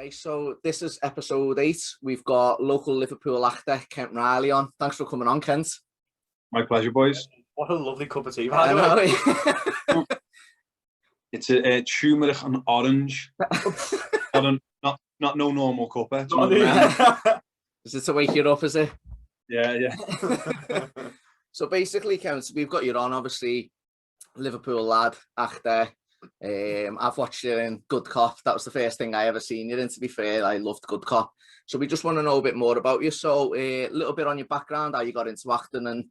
Okay, so this is episode 8. We've got local Liverpool actor Kent Riley on. Thanks for coming on, Kent. My pleasure, boys. What a lovely cup of tea. I know. It's a turmeric and orange. not no normal cuppa. Is it to wake you up, is it? Yeah. So basically, Kent, we've got you on, obviously, Liverpool lad, actor. I've watched you in Good Cop. That was the first thing I ever seen you in, to be fair. I loved Good Cop. So we just want to know a bit more about you. So a little bit on your background, how you got into acting and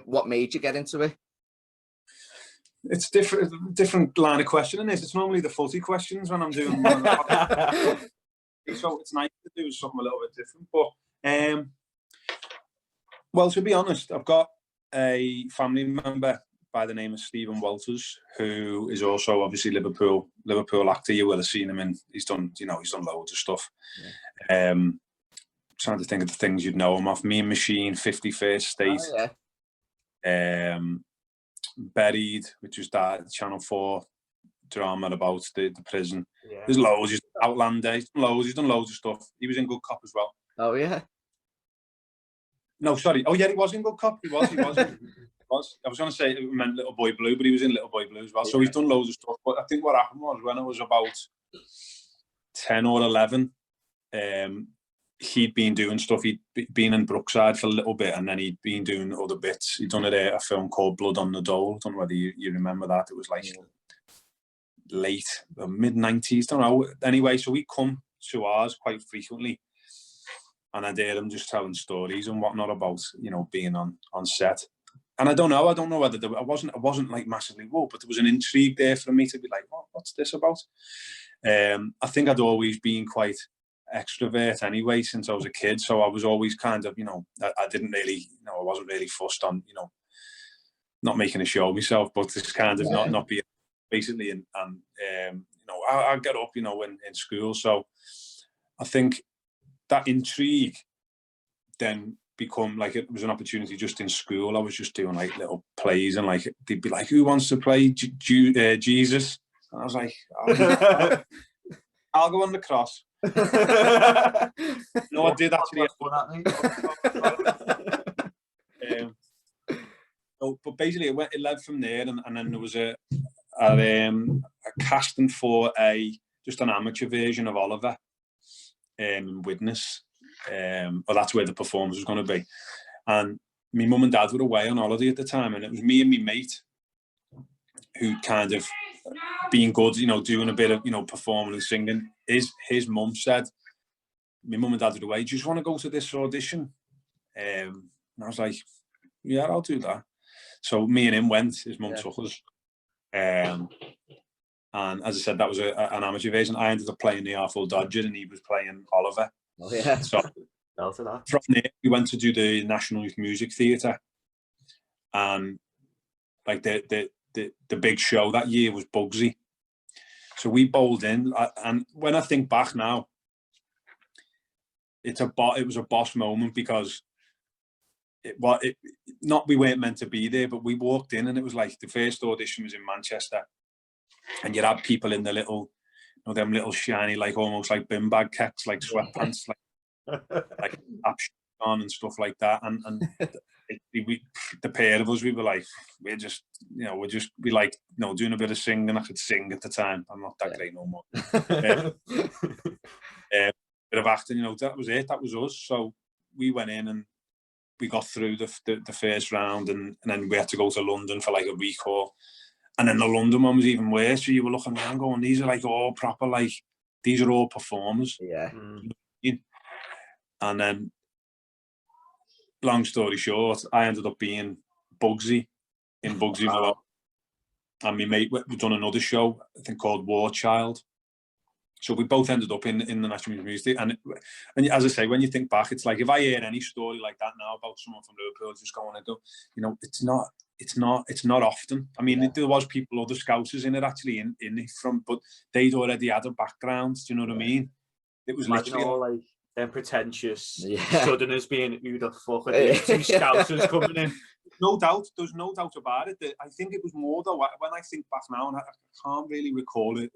what made you get into it. It's different line of questioning. It's normally the footy questions when I'm doing so it's nice to do something a little bit different. But well, to be honest, I've got a family member by the name of Stephen Walters, who is also obviously Liverpool actor. You will have seen him in. He's done loads of stuff. Yeah. Trying to think of the things you'd know him off. Me and Machine, 51st State. Oh, yeah. Buried, which was that Channel 4 drama about the prison. Yeah. There's loads. He's Outlander. He's done loads of stuff. He was in Good Cop as well. Oh yeah. No, sorry. Oh yeah, he was in Good Cop. He was. I was going to say it meant Little Boy Blue, but he was in Little Boy Blue as well. Yeah. So he's done loads of stuff. But I think what happened was when I was about 10 or 11, he'd been doing stuff. He'd been in Brookside for a little bit, and then he'd been doing other bits. He'd done a film called Blood on the Dole. I don't know whether you remember that. It was like late, mid-90s, don't know. Anyway, so he'd come to ours quite frequently, and I'd hear him just telling stories and whatnot about, being on set. And I don't know whether I wasn't like massively whoa, but there was an intrigue there for me to be like, what's this about? I think I'd always been quite extrovert anyway since I was a kid, so I was always kind of, I didn't really, I wasn't really fussed on, not making a show of myself, but just kind of not being basically, and I get up, in school. So I think that intrigue then become like, it was an opportunity just in school. I was just doing like little plays, and like they'd be like, who wants to play Jesus? And I was like, I'll go on the cross. No, I did actually. But basically it led from there, and then there was a casting for just an amateur version of Oliver in Widnes. Well, that's where the performance was going to be. And my mum and dad were away on holiday at the time, and it was me and my mate who'd kind of been good, doing a bit of, performing and singing. His mum said, my mum and dad were away, do you just want to go to this audition? And I was like, yeah, I'll do that. So me and him went, his mum took us. And as I said, that was an amateur version. I ended up playing the Artful Dodger, and he was playing Oliver. Oh yeah. So from there, we went to do the National Youth Music Theatre, and like the big show that year was Bugsy. So we bowled in, and when I think back now, it was a boss moment, because we weren't meant to be there, but we walked in, and it was like the first audition was in Manchester, and you had people in the little, them little shiny, like almost like bin bag kecks, like sweatpants, like on and stuff like that, and the pair of us, we were like, we like, doing a bit of singing. I could sing at the time. I'm not that great no more. Bit of acting, that was it. That was us. So we went in and we got through the first round, and then we had to go to London for like a recall. And then the London one was even worse. So you were looking around going, these are like all proper, like, these are all performers. Yeah. And then, long story short, I ended up being Bugsy in Bugsy Malone. And my mate, we've done another show, I think, called War Child. So we both ended up in the National Music. And as I say, when you think back, it's like, if I hear any story like that now about someone from Liverpool just going to go, it's not often. I mean, there was people, other Scousers in it actually, in it from, but they'd already had a background. Do you know what I mean? It was literally all like them pretentious Southerners being, who the fuck are these two Scousers coming in? No doubt, there's no doubt about it. I think it was more though, when I think back now, and I can't really recall it,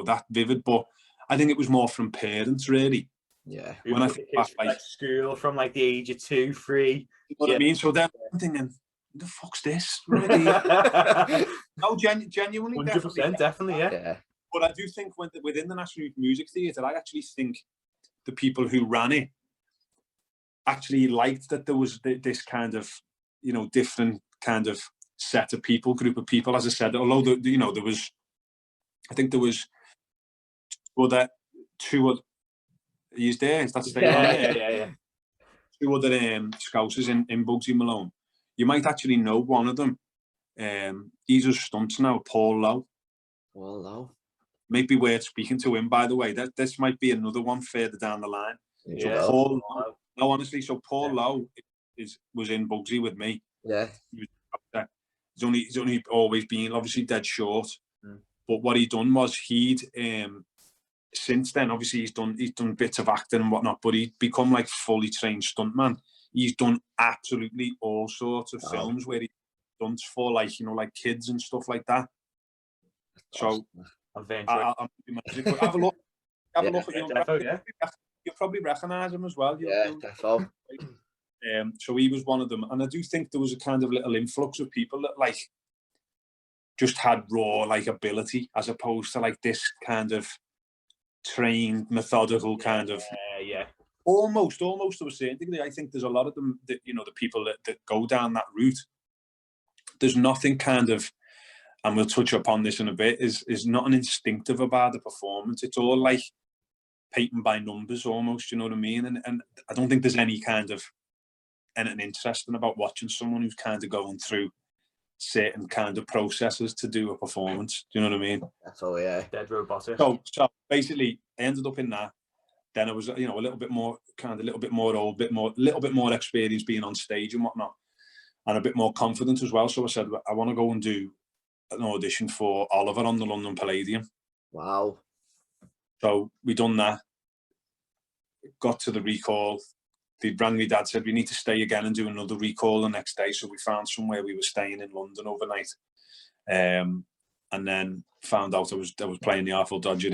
that vivid, but I think it was more from parents, really. Yeah. When I think back, like school from like the age of 2, 3. You know what I mean? So then I'm thinking, who the fuck's this? No, genuinely, 100%, definitely, yeah. Yeah. But I do think within the National Youth Music Theatre, I actually think the people who ran it actually liked that there was this kind of, different kind of set of people, group of people. As I said, although there was, I think there was two other. He's there. That's staying on there. Yeah. 2 other scousers in Bugsy Malone. You might actually know one of them. He's just stunts now, Paul Lowe. Paul Lowe. Might be worth speaking to him, by the way. This might be another one further down the line. Yeah. So Paul Lowe, no, honestly, Paul Lowe was in Bugsy with me. Yeah. He's only always been obviously dead short. But what he done was he'd since then, obviously he's done bits of acting and whatnot, but he'd become like fully trained stuntman. He's done absolutely all sorts of films where he stunts for like kids and stuff like that. So I'm have a look. Have a look at him. You'll probably recognise him as well. Definitely. So he was one of them, and I do think there was a kind of little influx of people that like just had raw ability, as opposed to like this kind of trained, methodical kind of almost to a certain degree. I think there's a lot of them that the people that go down that route. There's nothing kind of, and we'll touch upon this in a bit, is nothing instinctive about the performance. It's all like painting by numbers almost, you know what I mean? And I don't think there's any kind of anything interesting about watching someone who's kind of going through certain kind of processes to do a performance. Do you know what I mean? That's all, yeah. Dead robotic. So basically, I ended up in that. Then I was, a little bit more experience being on stage and whatnot, and a bit more confident as well. So I said, I want to go and do an audition for Oliver on the London Palladium. Wow. So we done that. Got to the recall. They rang me dad, said we need to stay again and do another recall the next day. So we found somewhere. We were staying in London overnight, and then found out I was playing the Artful Dodger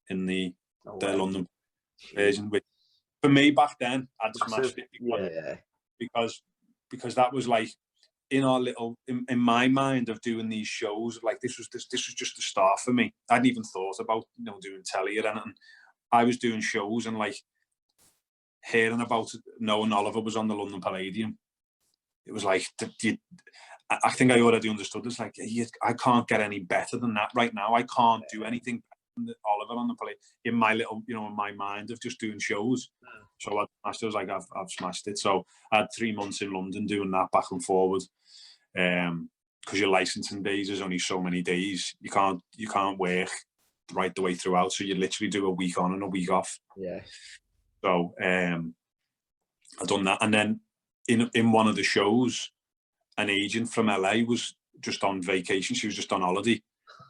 in the London version. Which for me back then, I'd smashed it because that was like in our little in my mind of doing these shows. Like this was just the start for me. I hadn't even thought about doing telly or anything. I was doing shows and like hearing about knowing Oliver was on the London Palladium. It was like I think I already understood this. Like I can't get any better than that right now. I can't do anything better than Oliver on the Palladium in my little in my mind of just doing shows. So I was like, I've smashed it. So I had 3 months in London doing that back and forward. Because your licensing days is only so many days. You can't work right the way throughout. So you literally do a week on and a week off. Yeah. So I've done that. And then in one of the shows, an agent from LA was just on vacation. She was just on holiday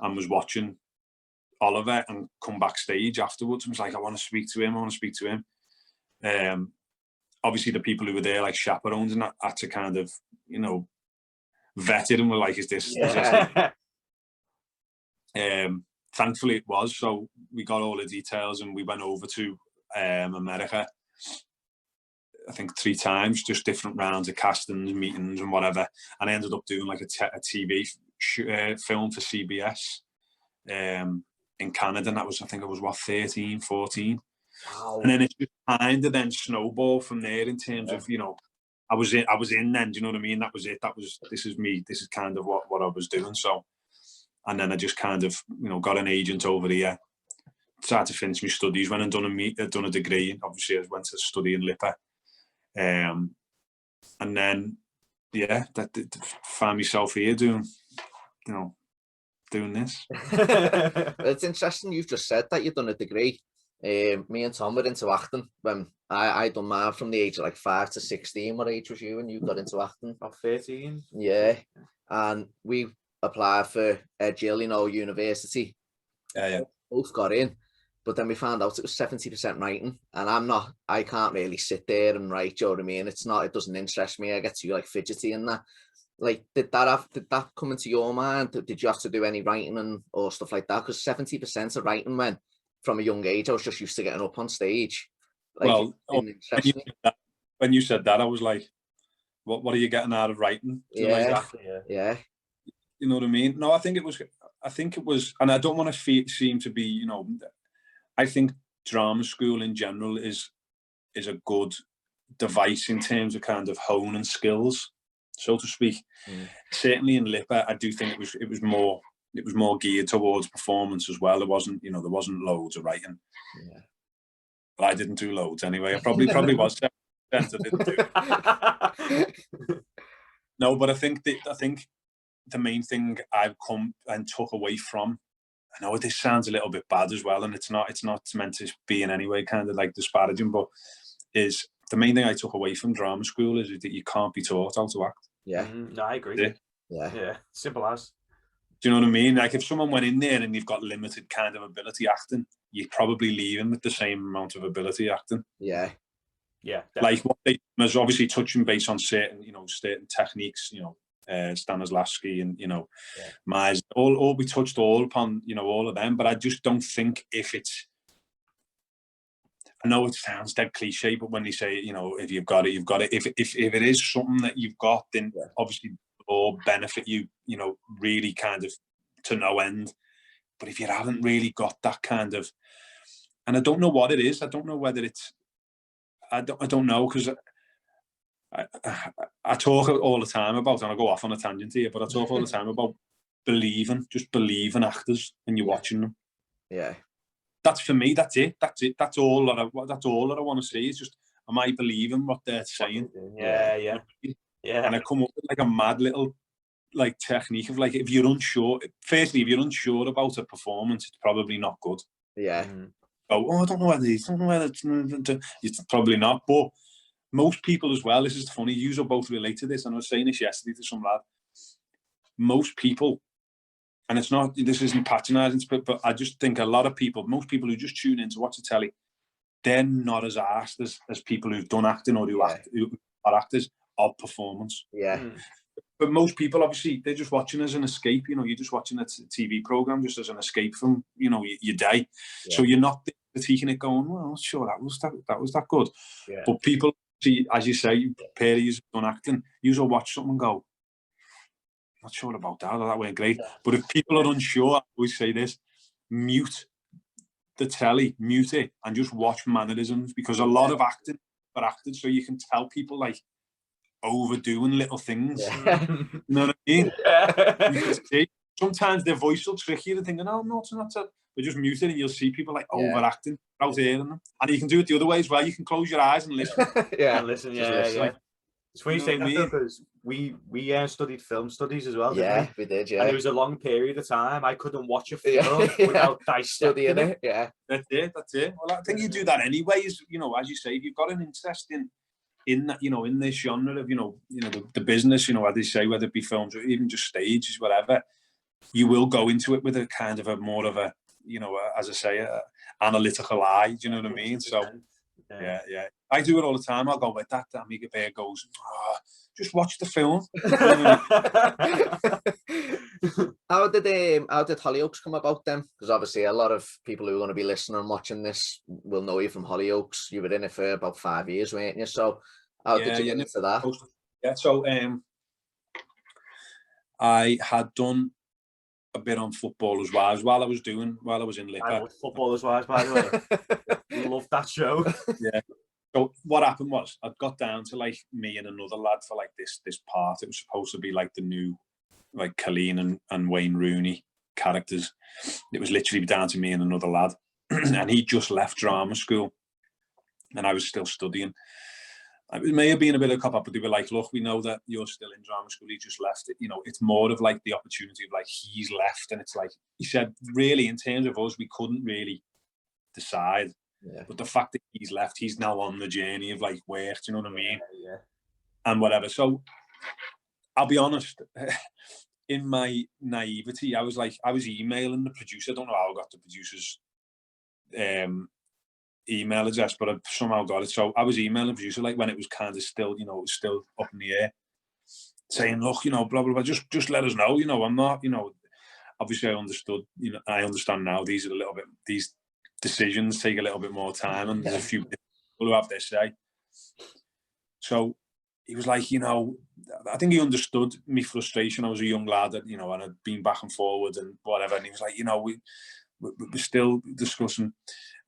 and was watching Oliver and come backstage afterwards and was like, I want to speak to him. Obviously the people who were there, like chaperones and that, had to kind of, vetted and were like, is this thankfully it was. So we got all the details and we went over to America, I think 3 times, just different rounds of castings, meetings and whatever. And I ended up doing like a TV film for CBS in Canada. And that was, I think it was 13, 14. Wow. And then it just kind of then snowballed from there in terms of, I was in then, do you know what I mean? That was it. This is me. This is kind of what I was doing. So, and then I just kind of, got an agent over here, started to finish my studies, went and done a degree. Obviously I went to study in Lipa. And then, find myself here doing this. It's interesting you've just said that you've done a degree. Me and Tom were into acting when I done mine from the age of like 5 to 16. What age was you when you got into acting? About 13. Yeah, and we applied for Jill, university. Yeah. Both got in, but then we found out it was 70% writing, and I can't really sit there and write. Do you know what I mean? It doesn't interest me. I get too like fidgety and that. Like, did that come into your mind? Did you have to do any writing or stuff like that? Because 70% of writing from a young age, I was just used to getting up on stage. Like, Well, it when you said that, I was like, what are you getting out of writing? yeah, Exactly, yeah. You know what I mean? No, I think it was, and I don't want to seem to be, you know, I think drama school in general is a good device in terms of kind of honing skills, so to speak. Certainly in Lipper, I do think it was more geared towards performance as well. There wasn't loads of writing. Yeah. But I didn't do loads anyway. I probably was 7% I didn't do. No, but I think the main thing I've come and took away from, I know this sounds a little bit bad as well, and it's not meant to be in any way kind of like disparaging, but is the main thing I took away from drama school is that you can't be taught how to act. Yeah. No, I agree. Yeah. Simple as. Do you know what I mean? Like if someone went in there and you've got limited kind of ability acting, you'd probably leave them with the same amount of ability acting. Yeah. Yeah. Like what they was obviously touching base on certain techniques, Stanislavski and Myers, all we touched all upon, all of them. But I just don't think if it's, I know it sounds dead cliche, but when they say, if you've got it, you've got it. If it is something that you've got, then obviously all benefit you, really kind of to no end. But if you haven't really got that kind of, and I don't know what it is. I don't know whether it's, I don't know, because I talk all the time about, and I go off on a tangent here, but I talk all the time about just believing actors when you're watching them. Yeah. That's for me. That's it. That's all that I want to see. Is just, am I believing what they're saying? Yeah. And I come up with like a mad little like technique of like, if you're unsure about a performance, it's probably not good. Yeah. I don't know whether it's probably not. But most people as well, this is funny, you both relate to this, and I was saying this yesterday to some lad. Most people, and this isn't patronising, but I just think most people who just tune in to watch the telly, they're not as arsed as people who've done acting or who are actors of performance. Yeah. But most people, obviously, they're just watching as an escape. You're just watching a TV program just as an escape from, your day. Yeah. So you're not critiquing it going, well, sure, that was that good. Yeah. But people, see, as you say, pair of you done acting, you will watch something and go, not sure about that, or that went great. Yeah. But if people are unsure, I always say this, mute the telly, mute it, and just watch mannerisms, because a lot of acting are acted, so you can tell people like overdoing little things. Yeah. You know what I mean? Yeah. You can see, sometimes their voice will trick you and thinking, oh, no, it's not that. But just mute it and you'll see people like overacting out hearing them. And you can do it the other way as well. You can close your eyes and listen. And listen, listen. Like, it's funny you say that, because we studied film studies as well, didn't we did, And it was a long period of time. I couldn't watch a film without dissecting it. Yeah. That's it. Well, I think you do that anyway, as you say, if you've got an interest in that, in this genre of, the business, as they say, whether it be films or even just stages, whatever, you will go into it with a kind of a more of a, as I say, a analytical eye. Do you know what I mean? So, yeah. I do it all the time. I'll go with that. Amiga Bear goes, just watch the film. How did Hollyoaks come about then? Because obviously a lot of people who are going to be listening and watching this will know you from Hollyoaks. You were in it for about 5 years, weren't you? So how did you get into that? Yeah, so I had done a bit on Football as well while I was in Liverpool. I love Football as well, by the way. Love that show. Yeah. So what happened was, I got down to like me and another lad for like this part. It was supposed to be like the new, like Colleen and Wayne Rooney characters. It was literally down to me and another lad, and he just left drama school, and I was still studying. It may have been a bit of a cop-up, but they were like, look, we know that you're still in drama school, he just left it. It's more of like the opportunity of like, he's left. And it's like, he said, really, in terms of us, we couldn't really decide. Yeah. But the fact that he's left, he's now on the journey of like work, do you know what I mean? Yeah. And whatever. So I'll be honest, in my naivety, I was emailing the producer. I don't know how I got the producer's email address, but I somehow got it. So I was emailing the producer like when it was kind of still, it was still up in the air, saying, look, blah blah blah, just let us know. I'm not, obviously I understood, I understand now, these are a little bit, these decisions take a little bit more time, and there's a few people who have their say. So he was like, you know, I think he understood my frustration. I was a young lad, you know, and I'd been back and forward and whatever. And he was like, you know, we're still discussing.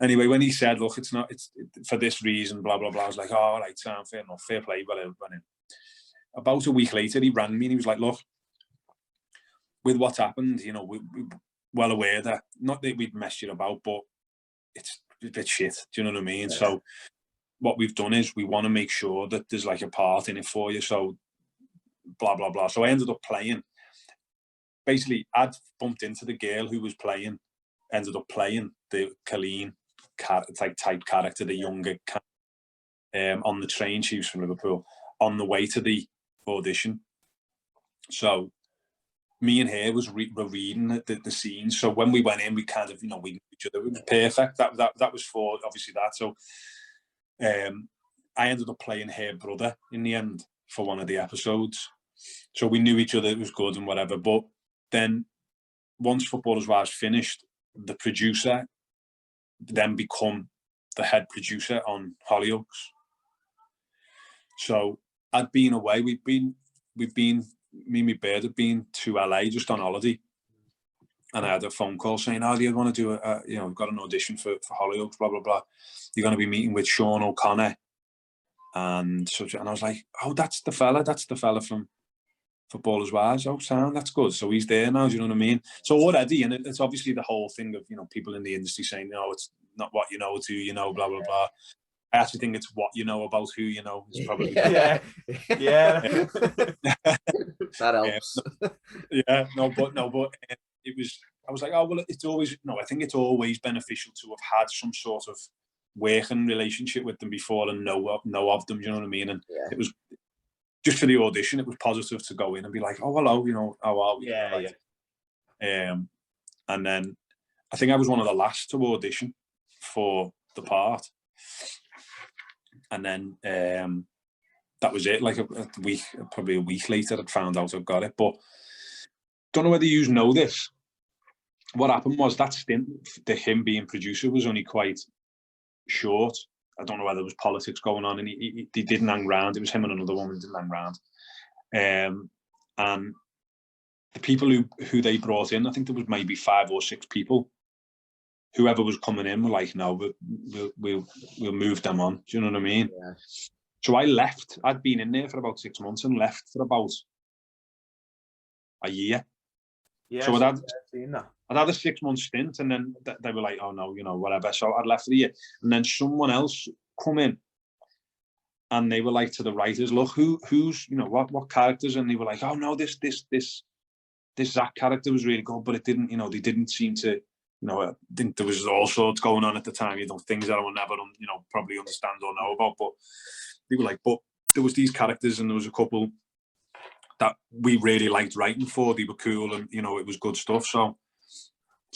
Anyway, when he said, look, it's for this reason, blah, blah, blah, I was like, oh, all right, Sam, fair enough, fair play. But about a week later, he rang me and he was like, look, with what's happened, you know, we're well aware that, not that we'd messed you about, but it's a bit shit. Do you know what I mean? Yeah. So what we've done is we want to make sure that there's like a part in it for you. So blah, blah, blah. So I ended up playing. Basically, I'd bumped into the girl who was playing, ended up playing the Colleen type character, the younger on the train. She was from Liverpool, on the way to the audition. So me and her were reading the scenes. So when we went in, we kind of, you know, we knew each other. It was perfect. That was for obviously that. So I ended up playing her brother in the end for one of the episodes. So we knew each other. It was good and whatever. But then once Footballers' Wives finished, the producer then become the head producer on Hollyoaks. So I'd been away. We've been, me and my bird had been to LA just on holiday. And I had a phone call saying, oh, do you want to do you know, we've got an audition for Hollyoaks, blah, blah, blah. You're going to be meeting with Sean O'Connor. And I was like, oh, that's the fella from Footballers' Wives. Oh, sound, that's good. So he's there now, do you know what I mean? So already, and it's obviously the whole thing of, you know, people in the industry saying, no, it's not what you know, it's who you know, blah, blah, blah. I actually think it's what you know about who you know. It's probably yeah. That helps. But it was, I was like, oh, well, it's always, no, I think it's always beneficial to have had some sort of working relationship with them before and know of them, you know what I mean? And it was just for the audition, it was positive to go in and be like, oh, hello, you know, how are we? And then I think I was one of the last to audition for the part. And then that was it. Like probably a week later, I'd found out I got it. But don't know whether you know this. What happened was that stint, him being producer, was only quite short. I don't know whether there was politics going on, and he didn't hang round. It was him and another woman who didn't hang round. And the people who they brought in, I think there was maybe 5 or 6 people. Whoever was coming in were like, no, we'll move them on. Do you know what I mean? Yeah. So I left. I'd been in there for about 6 months and left for about a year. Yeah, so I'd had a 6-month stint, and then they were like, oh no, you know, whatever. So I'd left for the year, and then someone else come in, and they were like to the writers, look, who's, you know, what characters, and they were like, oh no, this Zach character was really good, but it didn't, you know, they didn't seem to. You know, I think there was all sorts going on at the time, you know, things that I will never, you know, probably understand or know about. But they were like, but there was these characters, and there was a couple that we really liked writing for. They were cool, and you know, it was good stuff. So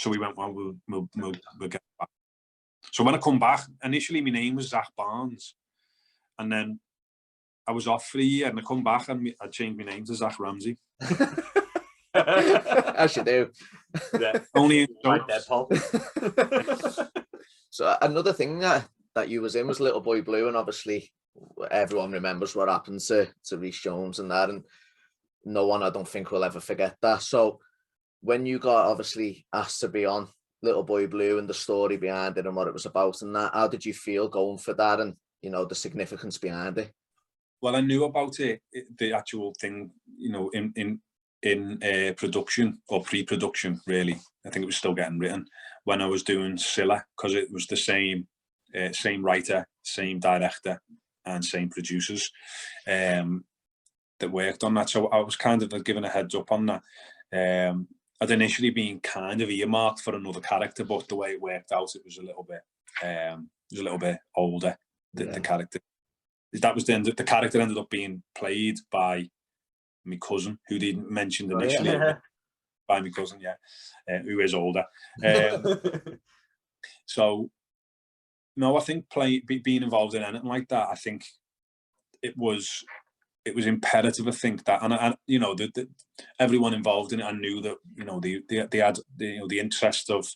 we went, well, we'll get back. So when I come back, initially my name was Zach Barnes, and then I was off for a year, and I come back and I changed my name to Zach Ramsey. As you do. Yeah. Only like that, Paul. So another thing that you was in was Little Boy Blue, and obviously everyone remembers what happened to Rhys Jones and that, and no one, I don't think, will ever forget that. So when you got obviously asked to be on Little Boy Blue and the story behind it and what it was about and that, how did you feel going for that, and you know, the significance behind it? Well, I knew about it, the actual thing, you know, in production or pre-production, really. I think it was still getting written when I was doing Scylla, because it was the same writer, same director, and same producers that worked on that. So I was kind of given a heads up on that. I'd initially been kind of earmarked for another character, but the way it worked out, it was a little bit older. The character. That was then the character ended up being played by my cousin, who didn't mention initially. By my cousin, who is older. So, no, I think being involved in anything like that, I think it was imperative. I think that, and you know, everyone involved in it, I knew that, you know, they had the interest of,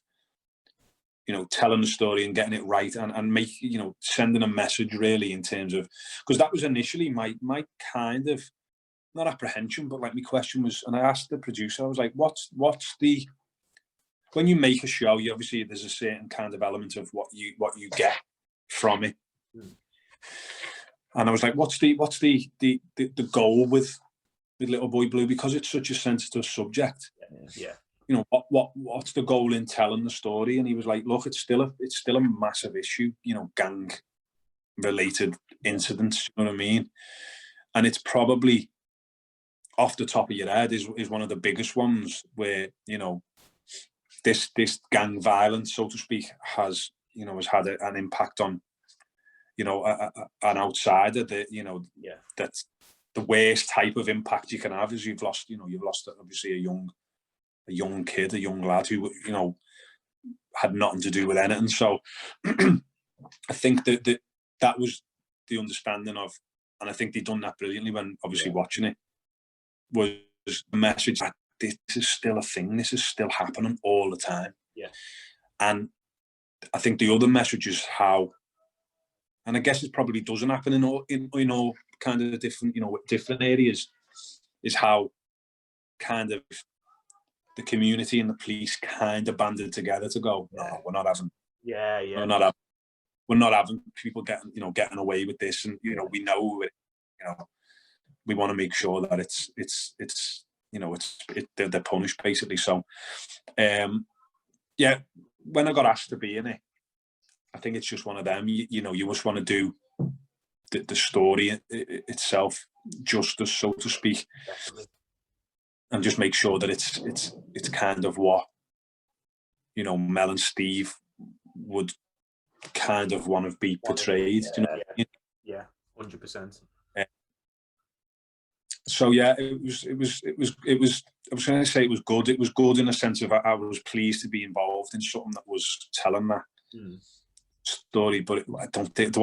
you know, telling the story and getting it right, and make, you know, sending a message really, in terms of, because that was initially my kind of, not apprehension, but like my question was, and I asked the producer, I was like, what's the, when you make a show, you obviously, there's a certain kind of element of what you get from it. And I was like, what's the goal with Little Boy Blue, because it's such a sensitive subject. Yeah. You know, what's the goal in telling the story? And he was like, look, it's still a massive issue, you know, gang related incidents, you know what I mean? And it's probably, off the top of your head, is one of the biggest ones where, you know, this gang violence, so to speak, has had an impact on, you know, an outsider, that, you know, that's the worst type of impact you can have, is you've lost obviously a young kid, a young lad who, you know, had nothing to do with anything. So I think that was the understanding of, and I think they've done that brilliantly when obviously watching it, was the message that this is still a thing, this is still happening all the time. Yeah. And I think the other message is how, and I guess it probably doesn't happen in all kind of different, you know, different areas, is how kind of the community and the police kind of banded together to go, no, we're not having, we're not having people getting away with this, and, you know, we know it, you know, we want to make sure that it's you know, they're punished, basically. So, yeah, when I got asked to be in it, I think it's just one of them. You know, you just want to do the story itself justice, so to speak. Definitely. And just make sure that it's kind of what, you know, Mel and Steve would kind of want to be portrayed. Yeah, you know? Yeah, 100%. So yeah, it was. I was going to say it was good. It was good in the sense of I was pleased to be involved in something that was telling that story, but I don't think it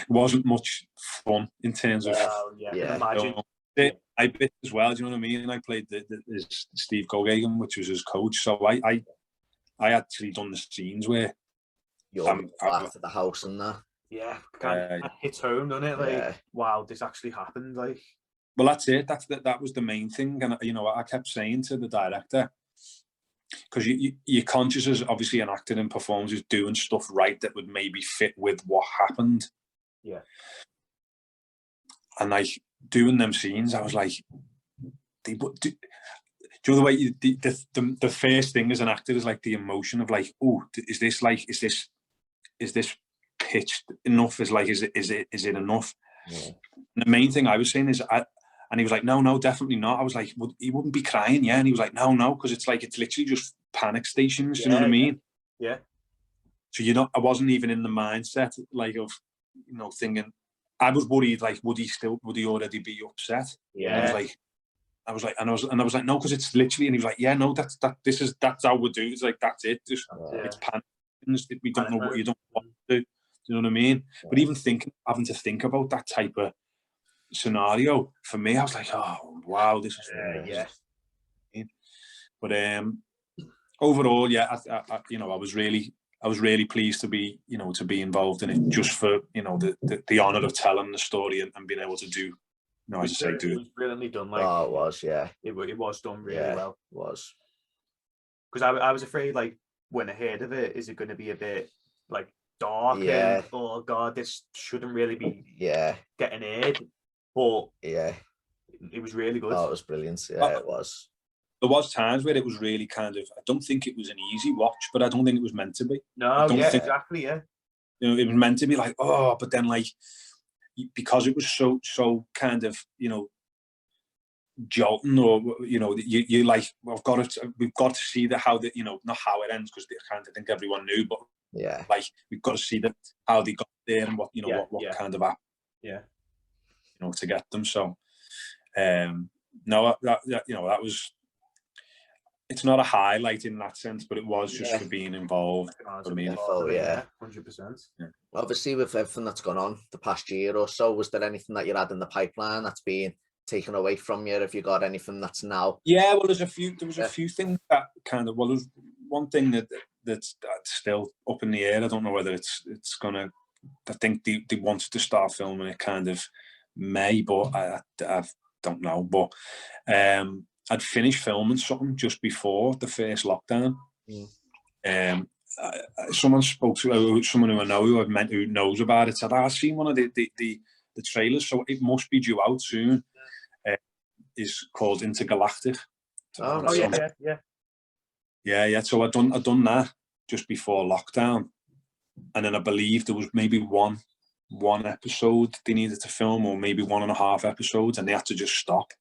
wasn't much fun in terms of. I can imagine. I bit as well. Do you know what I mean? And I played Steve Gogagan, which was his coach. So I actually done the scenes where you're back to the house and that. Yeah, it hits home, doesn't it? Like, wow, this actually happened. Like, well, that's it. That was the main thing, and, you know, I kept saying to the director, because you're conscious as obviously an actor and performers is doing stuff right that would maybe fit with what happened. Yeah. And like doing them scenes, I was like, do you know the way the first thing as an actor is like the emotion of like, oh, is this pitched enough? Is it enough? Yeah. And the main thing I was saying is, and he was like, no, definitely not. I was like, well, he wouldn't be crying, yeah. And he was like, no, because it's literally just panic stations. You know what I mean? Yeah. So I wasn't even in the mindset like of, you know, thinking. I was worried, like, would he already be upset? Yeah. And I was like, no, because it's literally. And he was like, yeah, no, that's how we do. It's like, that's it. Just it's panic. We don't know what you don't want to do. You know what I mean? Yeah. But even having to think about that type of scenario, for me, I was like, oh wow, this is But overall, yeah, I you know, I was really pleased to be involved in it, just for, you know, the honour of telling the story and being able to do, you know, as I say, do it. It was brilliantly done. Like, it was, yeah. It was done really well. It was. Because I was afraid, like, when I heard of it, is it going to be a bit like dark? Yeah. And, oh God, this shouldn't really be getting aired. But yeah, it was really good. Oh, it was brilliant. Yeah, it was. There was times where it was really kind of, I don't think it was an easy watch, but I don't think it was meant to be. No, exactly, yeah. You know, it was meant to be like, oh, but then like, because it was so kind of, you know, jolting, or, you know, you like, we've got to see how you know, not how it ends, because I kind of think everyone knew, but yeah, like, we've got to see how they got there and what, you know, what kind of app, you know, to get them. So, no, you know, that was. It's not a highlight in that sense, but it was just for being involved. For me, 100%. Obviously, with everything that's gone on the past year or so, was there anything that you had in the pipeline that's been taken away from you? Have you got anything that's now? Yeah, well, there was a few things that kind of, well, one thing that's still up in the air. I don't know whether it's gonna. I think they wanted to start filming it kind of May, but I don't know. But I'd finished filming something just before the first lockdown. Someone spoke to someone who I know who knows about it. Said, "I've seen one of the trailers, so it must be due out soon." Is called Intergalactic. Oh yeah. So I'd done that just before lockdown, and then I believe there was maybe one episode they needed to film, or maybe 1.5 episodes, and they had to just stop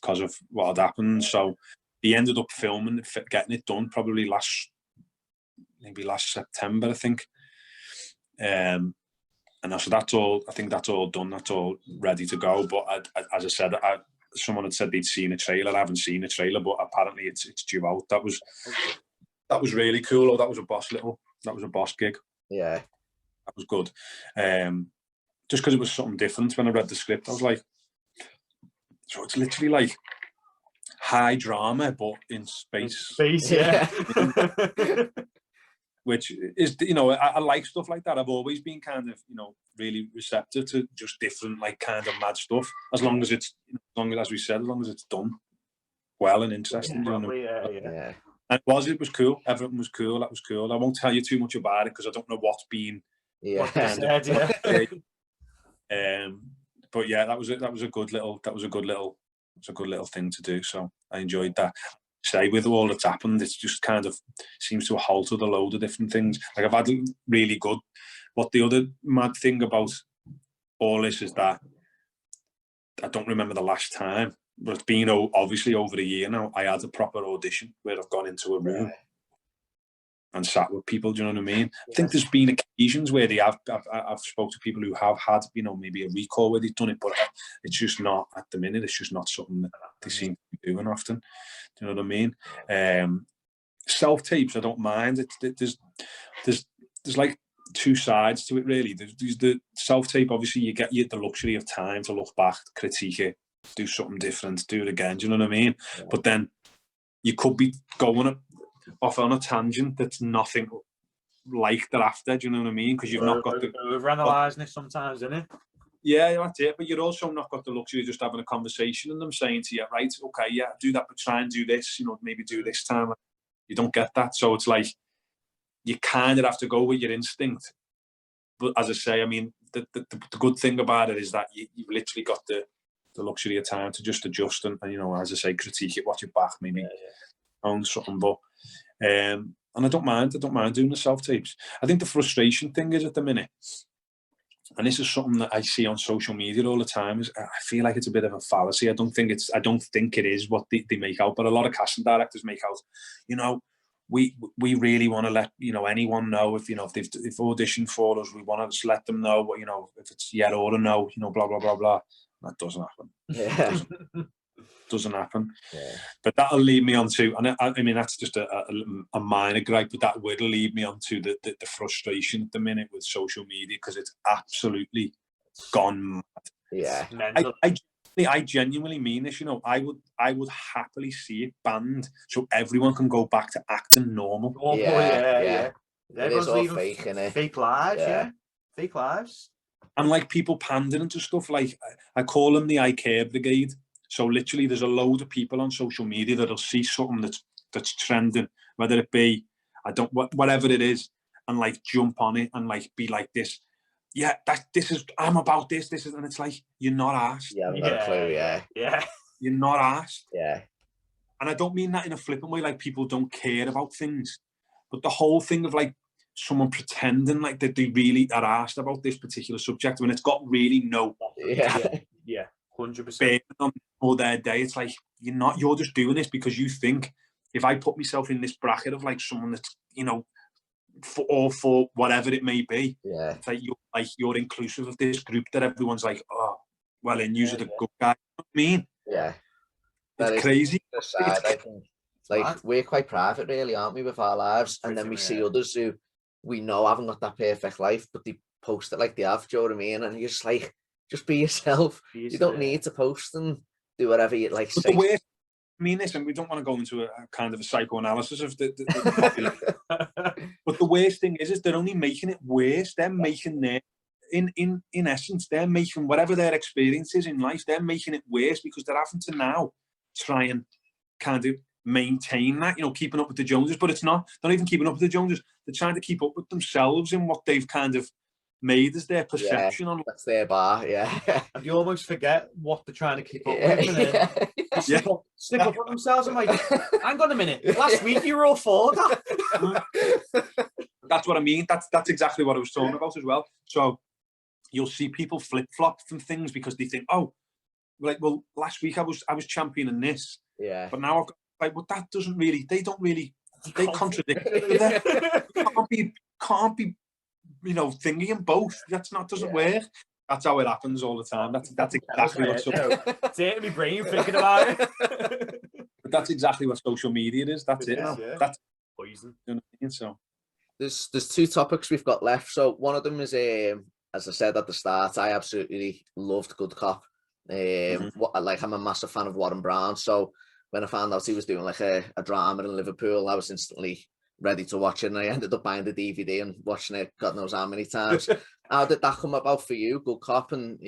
because of what had happened. So they ended up filming, getting it done probably last September, I think. And so that's all. I think that's all done. That's all ready to go. But as I said, someone had said they'd seen a trailer. I haven't seen a trailer, but apparently it's due out. That was really cool. That was a boss gig. Yeah, that was good. Just because it was something different. When I read the script, I was like, so it's literally like high drama, but in space. Yeah. Which is, I like stuff like that. I've always been kind of, really receptive to just different, like, kind of mad stuff. As long as it's done well and interesting. Yeah. And it was cool. Everything was cool. That was cool. I won't tell you too much about it because I don't know what's been. Yeah. But yeah, that was a good little thing to do. So I enjoyed that. Say, with all that's happened, it's just kind of seems to have halted a load of different things. Like, I've had really good. But the other mad thing about all this is that I don't remember the last time, but it's been obviously over a year now. I had a proper audition where I've gone into a room and sat with people. Do you know what I mean? I think there's been occasions where I've spoke to people who have had, maybe a recall where they've done it, but it's just not at the minute. It's just not something that they seem to be doing often. Do you know what I mean? Self tapes, I don't mind. There's like two sides to it, really. There's the self tape. Obviously, you get the luxury of time to look back, critique it, do something different, do it again. Do you know what I mean? Yeah. But then you could be going off on a tangent that's nothing like that after. Do you know what I mean? Because you've not got the overanalyzing it sometimes, isn't it? Yeah, that's it. But you're also not got the luxury of just having a conversation and them saying to you, right, okay, yeah, do that, but try and do this. Maybe do this time. You don't get that, so it's like you kind of have to go with your instinct. But as I say, I mean, the good thing about it is that you've literally got the luxury of time to just adjust and as I say, critique it, watch it back, maybe own something. But and I don't mind doing the self tapes. I think the frustration thing is at the minute, and this is something that I see on social media all the time, is I feel like it's a bit of a fallacy. I don't think it is what they make out, but a lot of casting directors make out, we really want to let anyone know if they've auditioned for us, we want to just let them know, if it's yeah or a no, blah blah blah blah. That doesn't happen. Yeah. Doesn't happen. Yeah. But that'll lead me on to, and I mean that's just a minor gripe, but that will lead me on to the frustration at the minute with social media, because it's absolutely gone mad. Yeah. I genuinely mean this. I would happily see it banned so everyone can go back to acting normal. Yeah. It is all fake, innit? Fake lives, fake lives. And like people pandering to stuff, like I call them the I Care Brigade. So literally, there's a load of people on social media that'll see something that's trending, whether it be whatever it is, and like jump on it and like be like this. Yeah, I'm about this, and it's like, you're not asked. Yeah, I've got a clue, yeah. You're not asked. Yeah. And I don't mean that in a flippant way, like people don't care about things, but the whole thing of like someone pretending like that they really are asked about this particular subject when it's got really no 100% or their day. It's like, you're just doing this because you think, if I put myself in this bracket of like someone that's for whatever it may be, it's like you're inclusive of this group that everyone's like, oh well, and you're the good guy. You know what I mean? Yeah, it's crazy. Sad, I think. Like, we're quite private, really, aren't we, with our lives? And then we see others who we know haven't got that perfect life, but they post it like they have. Do you know what I mean? And you're just like, just be yourself. You don't need to post and do whatever you like. I mean this, and we don't want to go into a kind of a psychoanalysis of the population. But the worst thing is they're only making it worse. They're making their, in essence, they're making whatever their experience is in life, they're making it worse because they're having to now try and kind of maintain that, keeping up with the Joneses. But it's not. They're not even keeping up with the Joneses. They're trying to keep up with themselves in what they've kind of made as their perception on. That's their bar, yeah. And you almost forget what they're trying to keep up with. And then stick up on themselves. I'm like, hang on a minute. Last week you were all for that. That's what I mean. That's exactly what I was talking about as well. So you'll see people flip-flop from things because they think, oh, like, well, last week I was championing this. Yeah. But now I've got, like, well, that doesn't really, they contradict it. Can't be, thingy in both. Doesn't work. That's how it happens all the time. That's exactly what's it's hitting my brain thinking about it. But that's exactly what social media is. That's it now. Yeah. That's poison. You know what I mean? So there's two topics we've got left. So one of them is as I said at the start, I absolutely loved Good Cop. I'm a massive fan of Warren Brown. So when I found out he was doing like a drama in Liverpool, I was instantly ready to watch it, and I ended up buying the DVD and watching it God knows how many times. How did that come about for you, Good Cop? And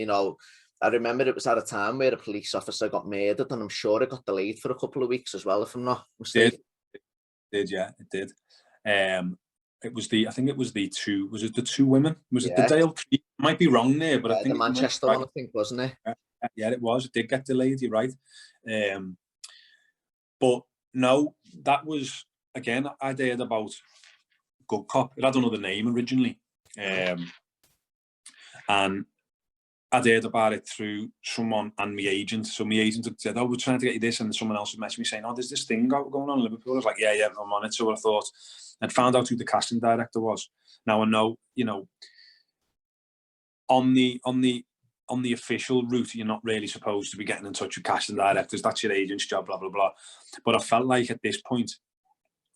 I remember it was at a time where a police officer got murdered, and I'm sure it got delayed for a couple of weeks as well, if I'm not mistaken. It did. I think it was the two women? Was it the Dale? Might be wrong there, but I think the Manchester one, I think, wasn't it? Yeah, it was. It did get delayed. You're right. But no, that was, again, I'd heard about Good Cop. It had another name originally. And I'd heard about it through someone and my agent. So my agent had said, oh, we're trying to get you this. And someone else had messaged me saying, oh, there's this thing going on in Liverpool. I was like, yeah, I'm on it. So I thought, I'd found out who the casting director was. Now I know, on the official route, you're not really supposed to be getting in touch with casting directors. That's your agent's job, blah, blah, blah. But I felt like at this point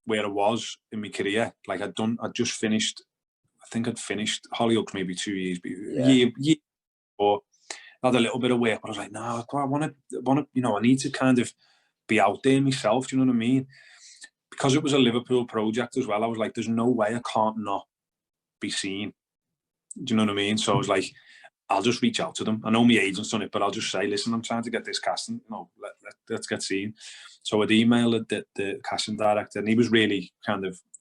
where I was in my career, like I'd just finished, I think I'd finished Hollyoaks maybe 2 years, year or had a little bit of work, but I was like, no, I want to, I need to kind of be out there myself. Do you know what I mean? Because it was a Liverpool project as well. I was like, there's no way I can't not be seen. Do you know what I mean? So I was like, I'll just reach out to them. I know my agent's done it, but I'll just say, listen, I'm trying to get this casting. Let's get seen. So I'd emailed the casting director, and he was really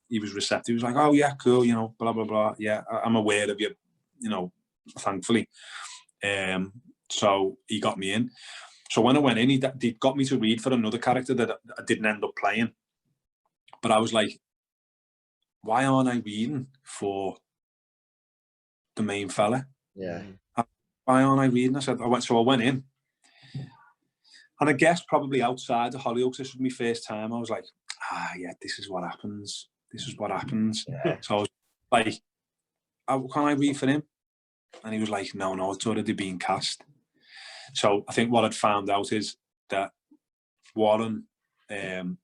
he was receptive. He was like, oh yeah, cool, blah, blah, blah. Yeah, I'm aware of you, thankfully. So he got me in. So when I went in, he got me to read for another character that I didn't end up playing. But I was like, why aren't I reading for the main fella? Yeah. Why aren't I reading? I went in. And I guess probably outside of Hollyoaks, this was my first time. I was like, this is what happens. This is what happens. Yeah. So I was like, can I read for him? And he was like, no, it's already been cast. So I think what I'd found out is that Warren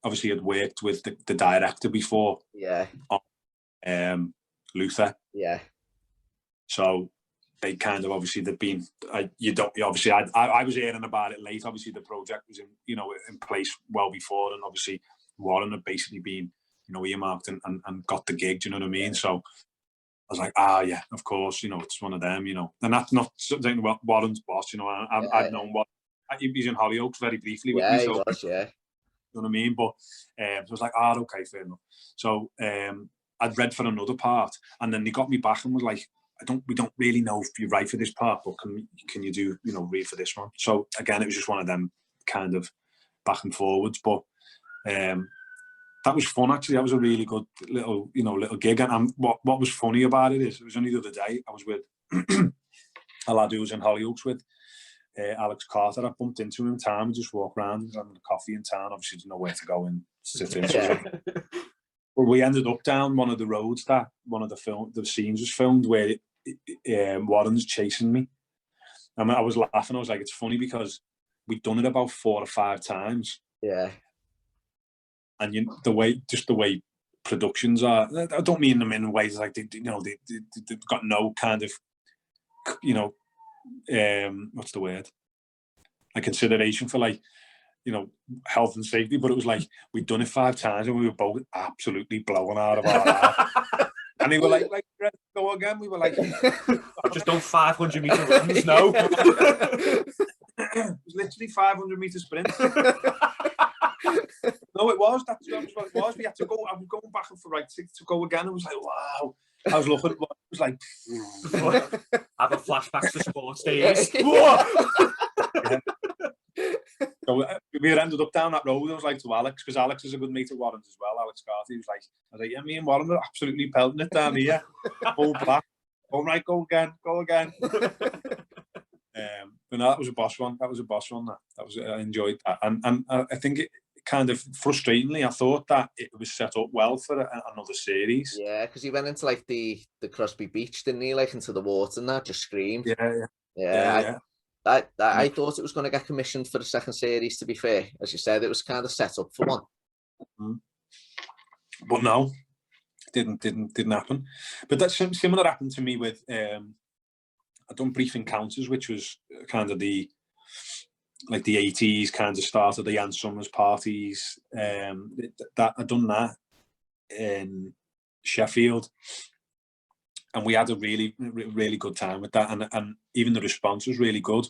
obviously had worked with the director before. Yeah. On Luther. Yeah. So they kind of obviously they've been. I was hearing about it late. Obviously the project was in place well before, and obviously Warren had basically been earmarked and got the gig. Do you know what I mean? Yeah. So I was like, yeah, of course, it's one of them, and that's not something about Warren's boss. I've known Warren. He's in Hollyoaks very briefly with me. So, he was, yeah. You know what I mean? But so I was like, okay, fair enough. So I'd read for another part, and then they got me back and was like, we don't really know if you're right for this part, but can you do, read for this one? So again, it was just one of them kind of back and forwards. But that was fun, actually. That was a really good little gig. And what was funny about it is, it was only the other day, I was with a lad who was in Hollyoaks with Alex Carter. I bumped into him in town. We just walked around, he was having a coffee in town. Obviously, didn't know where to go and sit in. So well, we ended up down one of the roads that one of the scenes was filmed, where Warren's chasing me. And I was laughing. I was like, it's funny because we'd done it about 4 or 5 times. Yeah. And the way productions are, I don't mean them in ways like they've got no kind of, what's the word? Like consideration for like you know, health and safety, but it was like, we'd done it 5 times and we were both absolutely blowing out of our ass. And they were like, ready to go again? We were like, I've just done 500 meter runs, no. It was literally 500-meter sprint. No, it was. That's what it was. We had to go. I was going back and forth to go again. I was like, wow. I was looking at it. It was like, I have a flashback to sports days. Yeah. So we had ended up down that road. I was like to Alex, because Alex is a good mate of Warren's as well. Alex Carty. He was like, I was like, yeah, me and Warren were absolutely pelting it down here. All black. All right, go again. But no, that was a boss one. That was I enjoyed that, and I think it kind of frustratingly, I thought that it was set up well for another series. Yeah, because he went into like the Crosby Beach, didn't he? Like into the water and that, just screamed. Yeah. I thought it was going to get commissioned for the second series. To be fair, as you said, it was kind of set up for one. But no, didn't happen. But that's similar happened to me with I've done Brief Encounters, which was kind of the 80s kind of start of the Jan Summers parties. That I'd done that in Sheffield, and we had a really, really good time with that, and even the response was really good.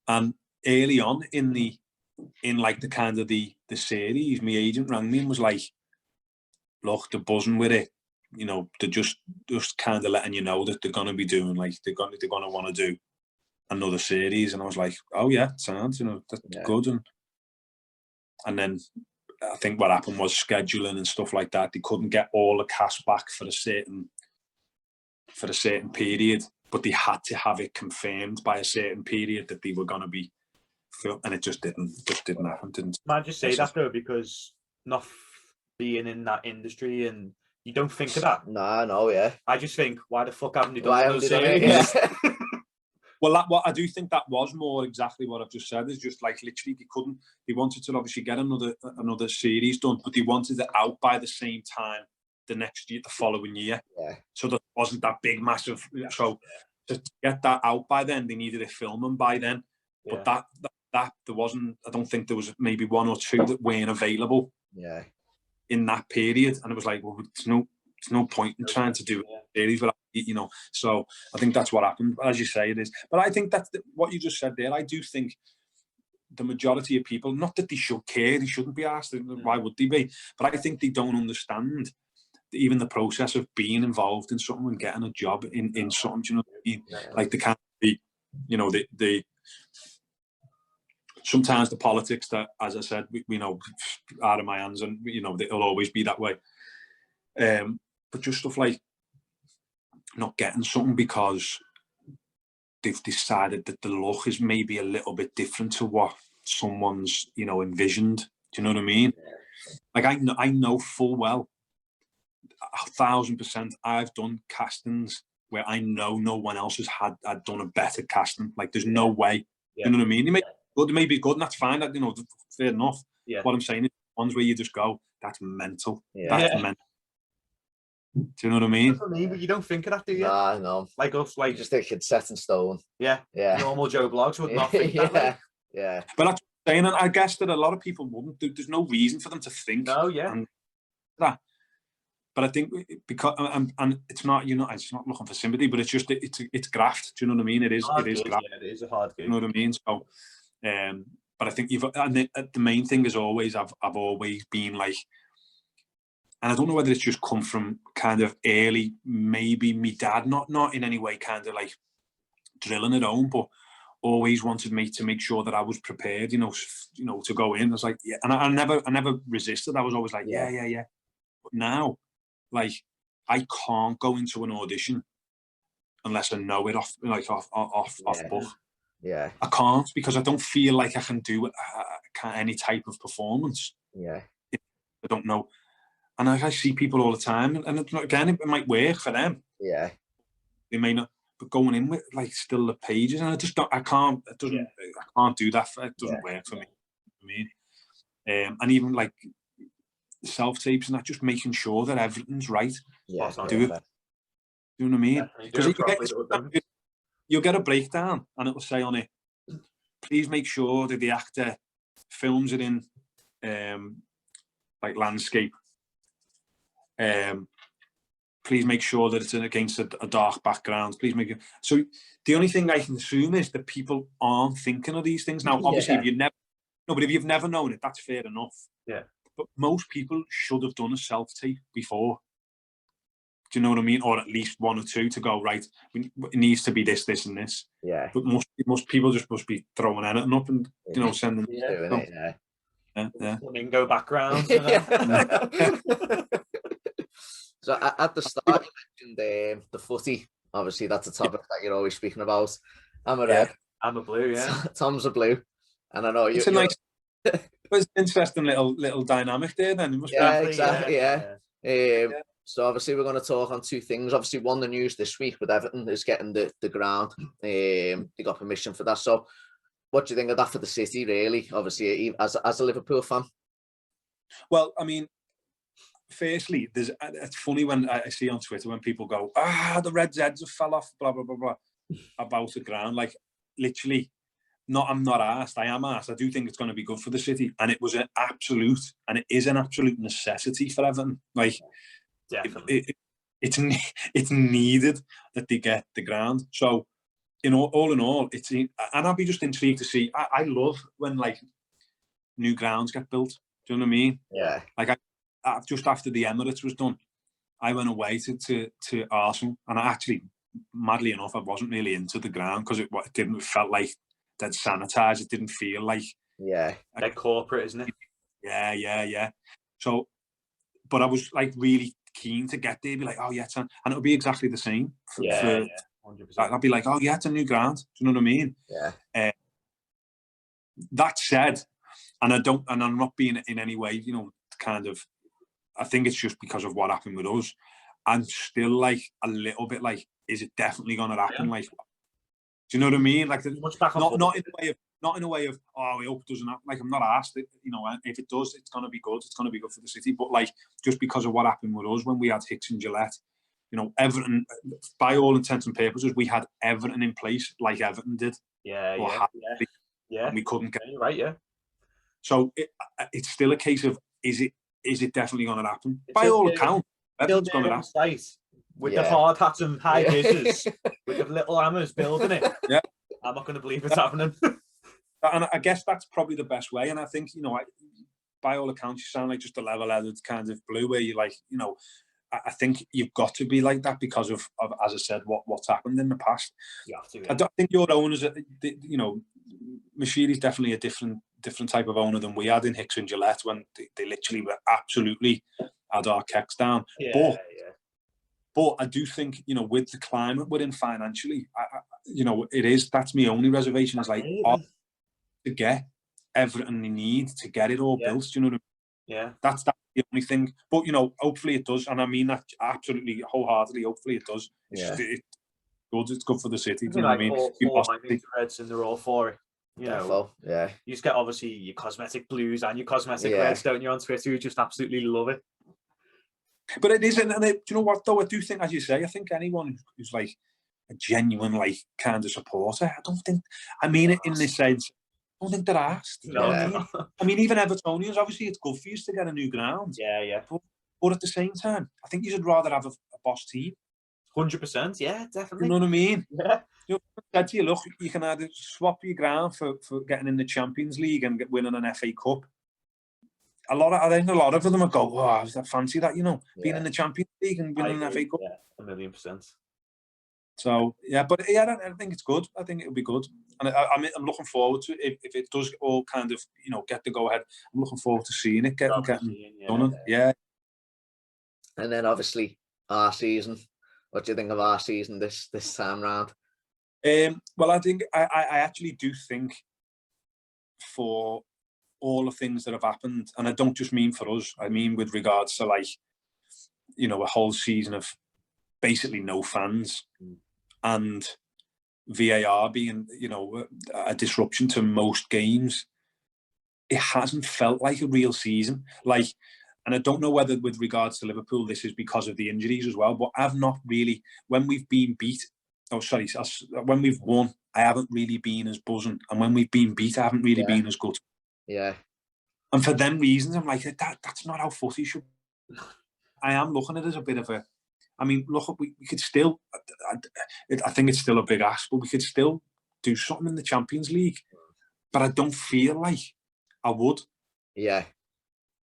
And early on in the kind of the series, my agent rang me and was like, look, they're buzzing with it. You know, they're just kind of letting you know that they're going to be doing, like, they're going to want to do another series. And I was like, oh yeah, sounds, you know, that's good. And then I think what happened was scheduling and stuff like that. They couldn't get all the cast back for a certain period, but they had to have it confirmed by a certain period that they were going to be filmed, and it just didn't happen. I just say that though, because not being in that industry, and you don't think of that. No, yeah. I just think, why the fuck haven't you done those series? Yeah. Well, what I do think that was more exactly what I've just said, is just like literally they wanted to obviously get another series done, but they wanted it out by the same time the following year. Yeah. So there wasn't that big massive. So to get that out by then, they needed it filming by then. But that there wasn't. I don't think there was maybe 1 or 2 that weren't available. Yeah. In that period, and it was like, well, there's no point in trying to do a series, but you know. So I think that's what happened. As you say, it is. But I think that's what you just said there. I do think the majority of people, not that they should care, they shouldn't be asked. Why would they be? But I think they don't understand even the process of being involved in something and getting a job in something. You know what I mean? Like the kind of you know, the sometimes the politics that, as I said, we know out of my hands, and you know it'll always be that way. But just stuff like not getting something because they've decided that the look is maybe a little bit different to what someone's, you know, envisioned. Do you know what I mean? Like I know full well, 1,000%, I've done castings where I know no one else has had done a better casting. Like there's no way. You know what I mean? They may be good, and that's fine. That, you know, fair enough. What I'm saying is ones where you just go, that's mental. That's mental. Do you know what I mean? That's what I mean, but you don't think of that, do you? Nah, no. Like us, like You just think it's set in stone. Yeah. Normal Joe Blogs would not think that way. Yeah. But that's what I'm saying, and I guess that a lot of people wouldn't. There's no reason for them to think. No, yeah. And that. But I think because and it's not, you know, it's not looking for sympathy, but it's just it's graft. Do you know what I mean? It is graft. Yeah, it is a hard game. You know what I mean? So, but I think the main thing is always I've always been like, and I don't know whether it's just come from kind of early, maybe me dad, not in any way kind of like drilling at home, but always wanted me to make sure that I was prepared, you know, to go in. I was like, yeah, and I never resisted. I was always like, yeah. But now, like, I can't go into an audition unless I know it off book. Yeah. I can't, because I don't feel like I can do any type of performance. Yeah. I don't know. And I see people all the time, and again, it might work for them. Yeah. They may not, but going in with like still the pages, and I just don't. I can't. It doesn't. I can't do that. It doesn't work for me. I mean, and even like self tapes and that, just making sure that everything's right. Yeah. Do it. You know what I mean? Because you'll get a breakdown, and it will say on it, please make sure that the actor films it in like landscape, please make sure that it's against a dark background. Please make it. So the only thing I can assume is that people aren't thinking of these things. Now, obviously, if you've never known it, that's fair enough. Yeah. But most people should have done a self-tape before. Do you know what I mean? Or at least one or two to go, right, it needs to be this, this, and this. Yeah. But most people just must be throwing anything up and, sending. Flamingo backgrounds. So at the start, you mentioned the footy. Obviously, that's a topic that you're always speaking about. I'm a red. I'm a blue, yeah. Tom's a blue. And I know it's a nice, it's an interesting little dynamic there then. Exactly. So obviously we're going to talk on two things. Obviously, one, the news this week with Everton is getting the ground. They got permission for that. So what do you think of that for the city, really? Obviously, as a Liverpool fan. Well, I mean, firstly, it's funny when I see on Twitter when people go, the Reds' heads have fell off, blah, blah, blah, blah, about the ground. Like, literally, I'm not arsed. I am arsed. I do think it's going to be good for the city. And it was an absolute, and it is an absolute necessity for Everton. Like, definitely. It's needed that they get the ground. So, all in all, and I'll be just intrigued to see. I love when, like, new grounds get built. Do you know what I mean? Yeah. Like, just after the Emirates was done, I went away to Arsenal, and I actually, madly enough, I wasn't really into the ground because it felt like dead sanitized. It didn't feel like like corporate, isn't it? Yeah. So, but I was like really keen to get there, be like, oh yeah, and it'll be exactly the same. 100%. I'll be like, oh yeah, it's a new ground. Do you know what I mean? Yeah. That said, and I'm not being in any way, kind of. I think it's just because of what happened with us. I'm still like a little bit like, is it definitely going to happen? Like, do you know what I mean? Like, not in a way of, oh, I hope it doesn't happen. Like, I'm not asked it, if it does, it's going to be good. It's going to be good for the city. But like, just because of what happened with us when we had Hicks and Gillette, Everton, by all intents and purposes, we had Everton in place like Everton did. Yeah. And we couldn't get it right. Yeah. So it's still a case of, is it definitely going to happen? By all accounts, Everton's going to happen. With the hard hats and high vises, with the little hammers building it. Yeah. I'm not going to believe it's happening. And I guess that's probably the best way. And I think, by all accounts, you sound like just a level-headed kind of blue where you're like, I think you've got to be like that because of as I said, what's happened in the past. You have to, yeah. I don't think your owners, Mashiri's definitely a different type of owner than we had in Hicks and Gillette when they literally were absolutely had our kecks down. But I do think, with the climate we're in financially, that's my only reservation is like, to get everything they need to get it all built. Do you know what I mean? Yeah. That's the only thing. But, hopefully it does. And I mean that absolutely wholeheartedly. Hopefully it does. It's good for the city. Do you know what I mean? Four Reds and they're all for it. Yeah. You just get obviously your cosmetic blues and your cosmetic reds, don't you, on Twitter? You just absolutely love it. But it isn't, and do you know what though? I do think, as you say, I think anyone who's like a genuine, like, kind of supporter, I don't think, I mean it in this sense, I don't think they're asked. No. I mean, even Evertonians, obviously it's good for you to get a new ground. Yeah. But at the same time, I think you should rather have a boss team. 100%, yeah, definitely. You know what I mean? Yeah. Said to you, look, you can either swap your ground for getting in the Champions League and winning an FA Cup. I think a lot of them would go, I fancy that, being in the Champions League and winning an FA Cup. Yeah, 1,000,000%. So, but I think it's good. I think it'll be good. And I'm looking forward to it. If it does all kind of, get the go-ahead, I'm looking forward to seeing it getting done. Yeah. And then, obviously, our season. What do you think of our season this time round? Well, I think I actually do think for all the things that have happened, and I don't just mean for us, I mean with regards to, like, a whole season of basically no fans and VAR being, a disruption to most games. It hasn't felt like a real season. Like, and I don't know whether with regards to Liverpool, this is because of the injuries as well, but I've not really, when we've been beat, when we've won, I haven't really been as buzzing. And when we've been beat, I haven't really been as good. Yeah. And for them reasons, I'm like, that's not how footy should. I am looking at it as a bit of a. I mean, look, we could still. I think it's still a big ask, but we could still do something in the Champions League. But I don't feel like I would. Yeah.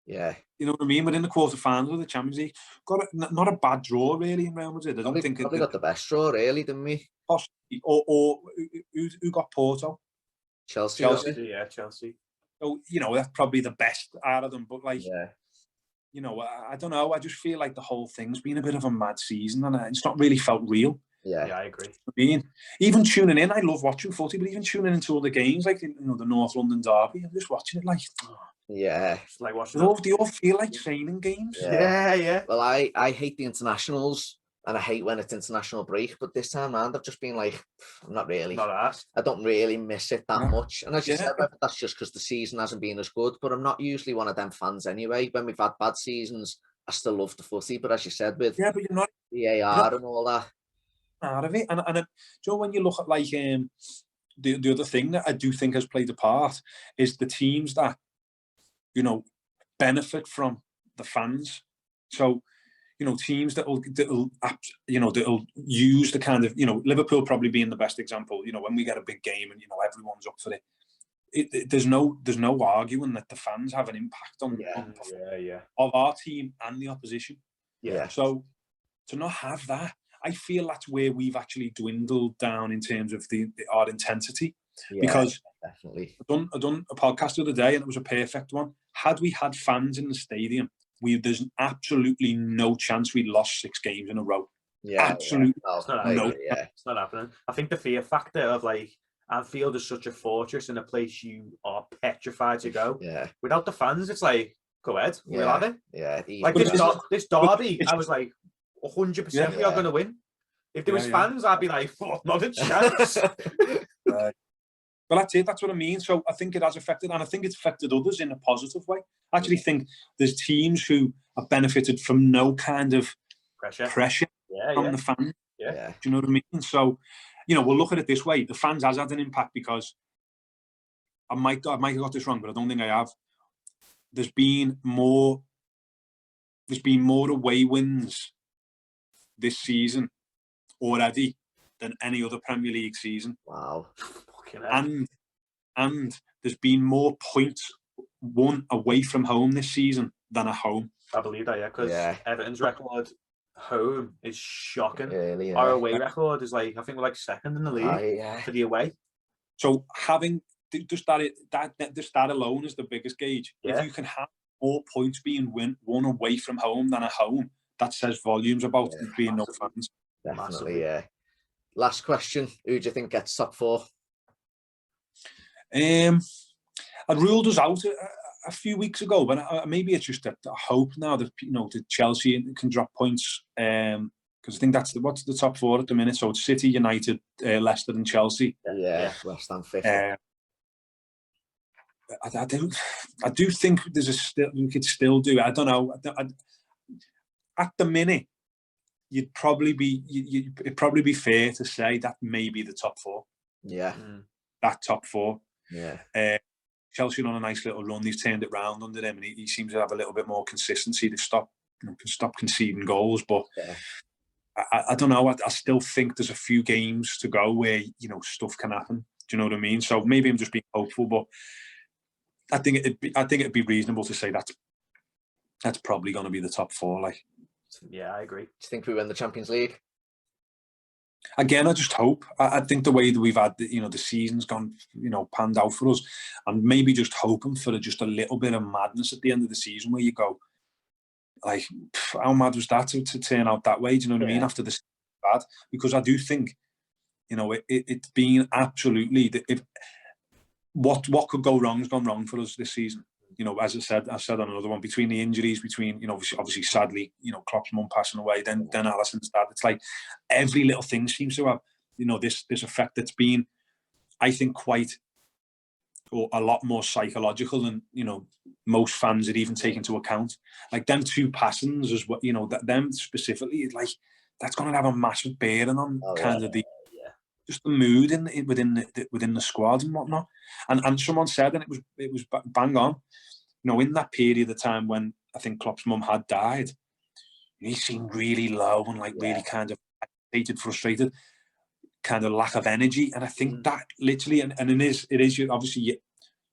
Yeah. You know what I mean? We're in the quarterfinals of the Champions League. Got not a bad draw really in Real Madrid. I don't think probably got the best draw, really, didn't we? Possibly. Or who got Porto? Chelsea. Yeah, Chelsea. So that's probably the best out of them. But like, yeah. I don't know. I just feel like the whole thing's been a bit of a mad season, and it's not really felt real. Yeah, I agree. I mean, even tuning in, I love watching footy, but even tuning into all the games, like the North London derby, I'm just watching it like, it's like watching. They all feel like training games. Yeah. Well, I hate the internationals, and I hate when it's international break. But this time around, I've just been like, I'm not really. Not asked. I don't really miss it that much. And as you said, that's just because the season hasn't been as good. But I'm not usually one of them fans anyway. When we've had bad seasons, I still love the footy. But as you said, with but you're not VAR and all that. Out of it, and when you look at like the other thing that I do think has played a part is the teams that benefit from the fans. So teams that'll use the kind of Liverpool probably being the best example. When we get a big game and everyone's up for it, there's no arguing that the fans have an impact on of our team and the opposition. Yeah. So to not have that, I feel that's where we've actually dwindled down in terms of our intensity. Because definitely. I done a podcast the other day, and it was a perfect one. Had we had fans in the stadium, there's absolutely no chance we'd lost 6 games in a row. Yeah, absolutely It's not happening. I think the fear factor of like Anfield is such a fortress and a place you are petrified to go. Yeah. Without the fans, it's like, go ahead, we'll have it. Yeah. Like this derby, I was like, 100% we are going to win. If there was fans, I'd be like, not a chance. Well, that's it. That's what I mean. So I think it has affected, and I think it's affected others in a positive way. I actually think there's teams who have benefited from no kind of pressure from the fans. Yeah. Do you know what I mean? So, we'll look at it this way. The fans has had an impact because I might have got this wrong, but I don't think I have. There's been more away wins this season already than any other Premier League season. Wow. And there's been more points won away from home this season than at home. I believe that, because Everton's record home is shocking. Really, Our away record is like, I think we're like second in the league for the away. So having just that alone is the biggest gauge. If you can have more points being won away from home than at home, that says volumes about being no fans. Definitely, Massively. yeah. Last question: who do you think gets top 4? I ruled us out a few weeks ago, but maybe it's just a hope now that that Chelsea can drop points. Because I think what's the top 4 at the minute. So it's City, United, Leicester, and Chelsea. Yeah, West Ham 5th. I do think we could still do it. I don't know. At the minute, it'd probably be fair to say that maybe the top 4. Yeah. That top 4. Yeah. Chelsea on a nice little run. He's turned it round under them, and he seems to have a little bit more consistency to stop conceding goals. But I don't know. I still think there's a few games to go where stuff can happen. Do you know what I mean? So maybe I'm just being hopeful, but I think it'd be reasonable to say that's probably going to be the top 4. Like, yeah, I agree. Do you think we win the Champions League? Again, I just hope. I think the way that we've had, the season's gone, panned out for us, and maybe just hoping for just a little bit of madness at the end of the season where you go, like, how mad was that to turn out that way? Do you know what I mean? After this bad, because I do think, it's been absolutely what could go wrong has gone wrong for us this season. As I said on another one, between the injuries, between obviously sadly, Klopp's mum passing away, then Alisson's dad. It's like every little thing seems to have this effect that's been, I think, quite or a lot more psychological than most fans would even take into account. Like them 2 passings as well, them specifically, like that's going to have a massive bearing on the just the mood within the squad and whatnot. And someone said, and it was bang on. You know, in that period of time when I think Klopp's mum had died, he seemed really low and like really kind of agitated, frustrated, kind of lack of energy. And I think that literally, and it is obviously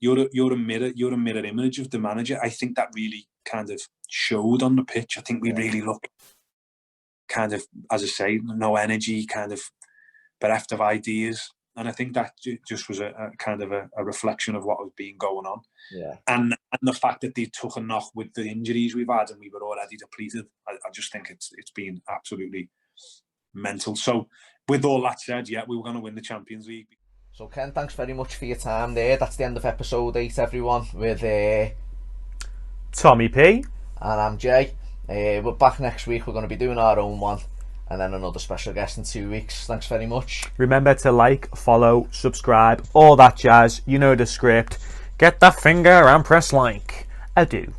you're a mirror image of the manager. I think that really kind of showed on the pitch. I think we really looked kind of, as I say, no energy, kind of bereft of ideas. And I think that just was a kind of a reflection of what was being going on. Yeah. And the fact that they took a knock with the injuries we've had and we were already depleted, I just think it's been absolutely mental. So with all that said, yeah, we were going to win the Champions League. So Ken, thanks very much for your time there. That's the end of episode 8, everyone, with Tommy P. And I'm Jay. We're back next week. We're going to be doing our own one, and then another special guest in 2 weeks. Thanks very much. Remember to like, follow, subscribe, all that jazz. You know the script. Get that finger and press like. Adieu.